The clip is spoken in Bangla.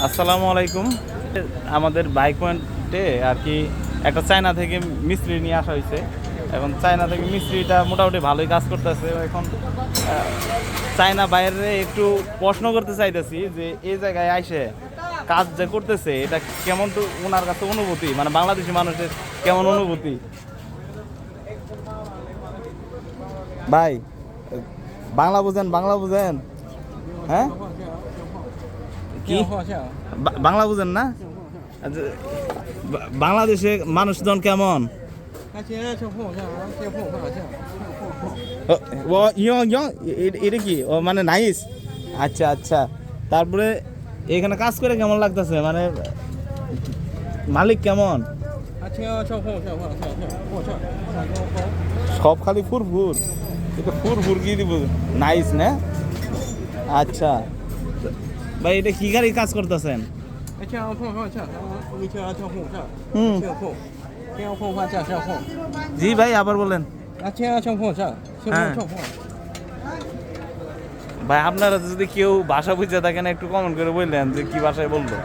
আসসালামু আলাইকুম। আমাদের বাইক পয়েন্টে আর কি একটা চায়না থেকে মিস্ত্রি নিয়ে আসা হয়েছে। এখন চায়না থেকে মিস্ত্রিটা মোটামুটি ভালোই কাজ করতেছে। এখন চায়না বাইরে একটু প্রশ্ন করতে চাইতেছি যে এই জায়গায় আইসে কাজ যে করতেছে এটা কেমন, তো ওনার কাছে অনুভূতি, মানে বাংলাদেশি মানুষের কেমন অনুভূতি। ভাই বাংলা বুঝেন, বাংলা বুঝেন? হ্যাঁ কি বাংলা বুঝেন না? আচ্ছা, বাংলাদেশে মানুষজন কেমন? এটা কি ও মানে নাইস। আচ্ছা আচ্ছা, তারপরে এখানে কাজ করে কেমন লাগতেছে, মানে মালিক কেমন? সব খালি ফুরফুর, এটা ফুরফুর কি দিব, নাইস না? আচ্ছা ভাই, এটা কি গাড়ি কাজ করতেছেন? জি ভাই, আবার বলেন। হ্যাঁ। ভাই আপনারা যদি কেউ ভাষা বুঝে থাকেন একটু কমেন্ট করে বললেন যে কি ভাষায় বলবো।